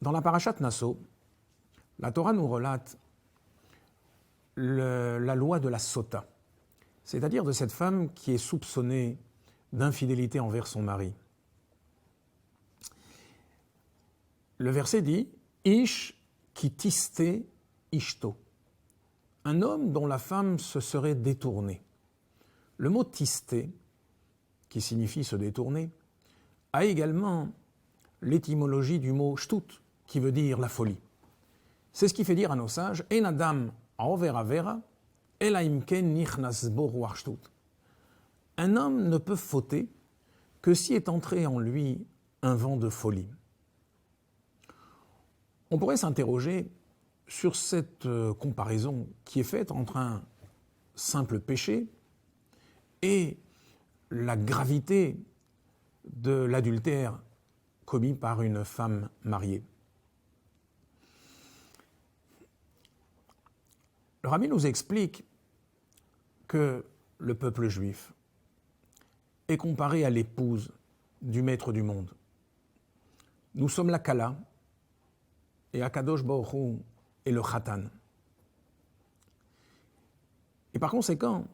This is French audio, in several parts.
Dans la parashat Nasso, la Torah nous relate la loi de la sota, c'est-à-dire de cette femme qui est soupçonnée d'infidélité envers son mari. Le verset dit « Ish ki tiste ishto » un homme dont la femme se serait détournée. Le mot « tisté », qui signifie se détourner, a également l'étymologie du mot « shtut », qui veut dire la folie. C'est ce qui fait dire à nos sages « En adam aover avera, ela imken nichnas bo ruach shtut » Un homme ne peut fauter que si est entré en lui un vent de folie. On pourrait s'interroger sur cette comparaison qui est faite entre un simple péché et la gravité de l'adultère commis par une femme mariée. Le Rabbi nous explique que le peuple juif est comparé à l'épouse du maître du monde. Nous sommes la Kala et Akadosh Baruch Hu est le Khatan. Et par conséquent,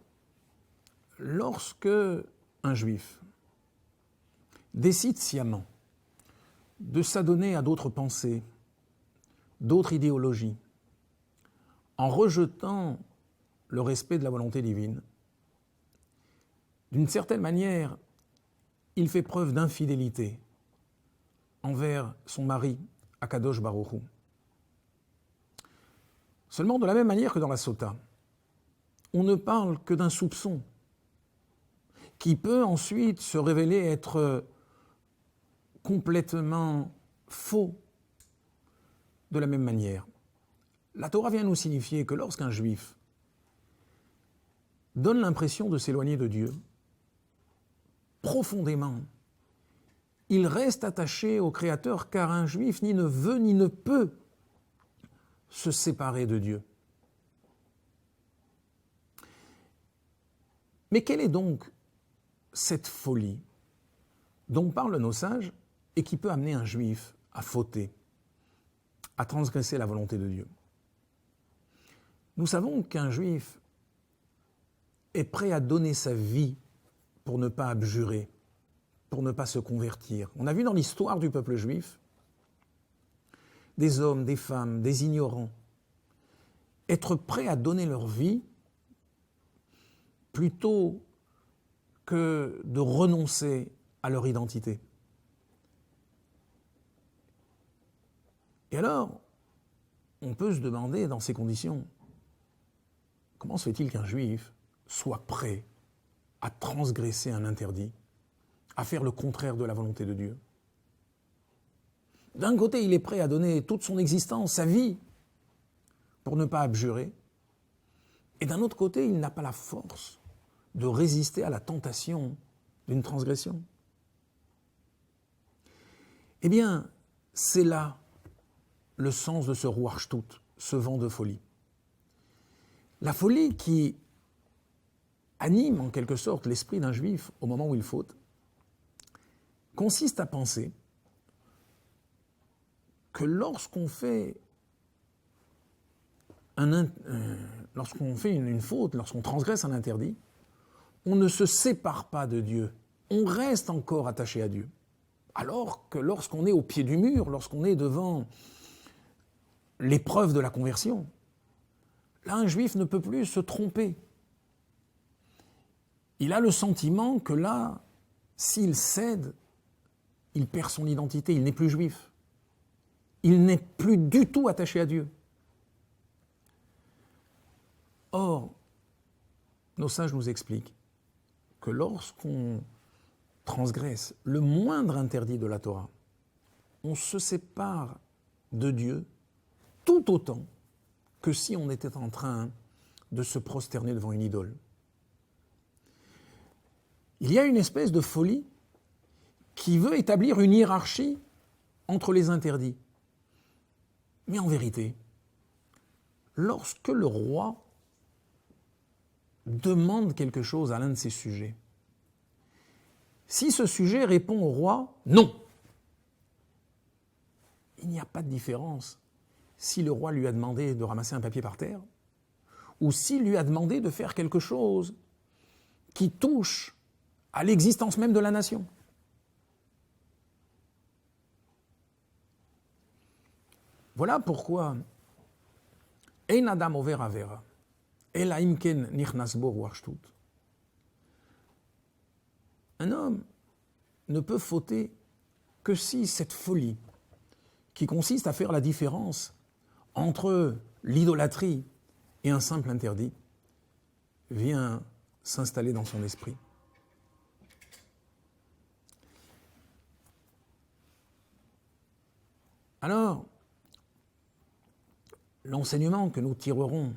lorsque un juif décide sciemment de s'adonner à d'autres pensées, d'autres idéologies, en rejetant le respect de la volonté divine, d'une certaine manière, il fait preuve d'infidélité envers son mari, Akadosh Baruch Hu. Seulement, de la même manière que dans la Sota, on ne parle que d'un soupçon qui peut ensuite se révéler être complètement faux. De la même manière, la Torah vient nous signifier que lorsqu'un juif donne l'impression de s'éloigner de Dieu, profondément, il reste attaché au Créateur, car un juif ni ne veut ni ne peut se séparer de Dieu. Mais quelle est donc cette folie dont parlent nos sages et qui peut amener un juif à fauter, à transgresser la volonté de Dieu? Nous savons qu'un juif est prêt à donner sa vie pour ne pas abjurer, pour ne pas se convertir. On a vu dans l'histoire du peuple juif des hommes, des femmes, des ignorants être prêts à donner leur vie plutôt que de renoncer à leur identité. Et alors, on peut se demander dans ces conditions, comment se fait-il qu'un juif soit prêt à transgresser un interdit, à faire le contraire de la volonté de Dieu? D'un côté, il est prêt à donner toute son existence, sa vie, pour ne pas abjurer, et d'un autre côté, il n'a pas la force de résister à la tentation d'une transgression. Eh bien, c'est là le sens de ce ruach shtut, ce vent de folie. La folie qui anime en quelque sorte l'esprit d'un juif au moment où il faute, consiste à penser que lorsqu'on fait une faute, lorsqu'on transgresse un interdit, on ne se sépare pas de Dieu, on reste encore attaché à Dieu. Alors que lorsqu'on est au pied du mur, lorsqu'on est devant l'épreuve de la conversion, là un juif ne peut plus se tromper. Il a le sentiment que là, s'il cède, il perd son identité, il n'est plus juif. Il n'est plus du tout attaché à Dieu. Or, nos sages nous expliquent que lorsqu'on transgresse le moindre interdit de la Torah, on se sépare de Dieu tout autant que si on était en train de se prosterner devant une idole. Il y a une espèce de folie qui veut établir une hiérarchie entre les interdits. Mais en vérité, lorsque le roi demande quelque chose à l'un de ses sujets, si ce sujet répond au roi « non », il n'y a pas de différence si le roi lui a demandé de ramasser un papier par terre ou s'il lui a demandé de faire quelque chose qui touche à l'existence même de la nation. Voilà pourquoi Ein Adam over Avera, Ela imken nichnas bo ruach shtut. Un homme ne peut fauter que si cette folie, qui consiste à faire la différence entre l'idolâtrie et un simple interdit, vient s'installer dans son esprit. Alors, l'enseignement que nous tirerons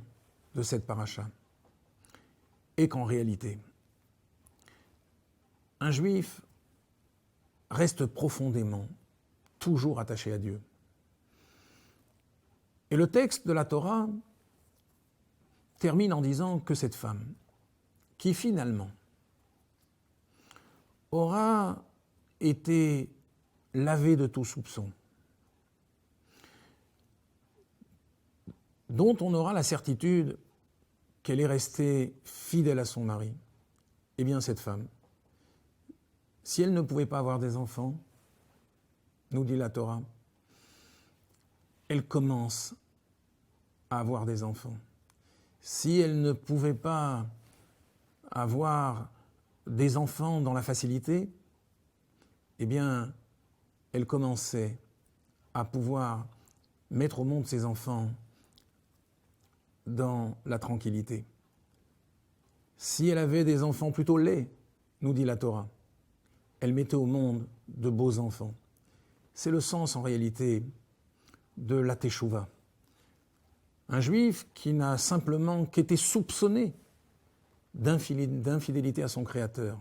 de cette paracha est qu'en réalité, un juif reste profondément, toujours attaché à Dieu. Et le texte de la Torah termine en disant que cette femme, qui finalement aura été lavée de tout soupçon, dont on aura la certitude qu'elle est restée fidèle à son mari, eh bien cette femme, si elle ne pouvait pas avoir des enfants, nous dit la Torah, elle commence à avoir des enfants. Si elle ne pouvait pas avoir des enfants dans la facilité, eh bien, elle commençait à pouvoir mettre au monde ses enfants dans la tranquillité. Si elle avait des enfants plutôt laids, nous dit la Torah, elle mettait au monde de beaux enfants. C'est le sens en réalité de la teshuva. Un juif qui n'a simplement qu'été soupçonné d'infidélité à son Créateur,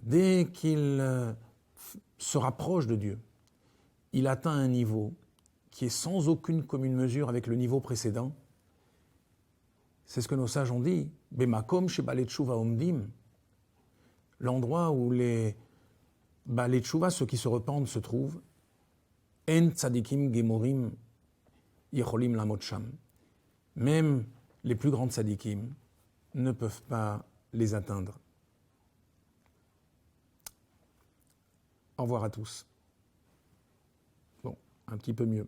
dès qu'il se rapproche de Dieu, il atteint un niveau qui est sans aucune commune mesure avec le niveau précédent. C'est ce que nos sages ont dit, Bemakom chez Balei Tshuva Omdim, l'endroit où les Balei Tshuva, ceux qui se repentent, se trouvent, En tzadikim gemorim yecholim lamot sham. Même les plus grands tzadikim ne peuvent pas les atteindre. Au revoir à tous. Bon, un petit peu mieux.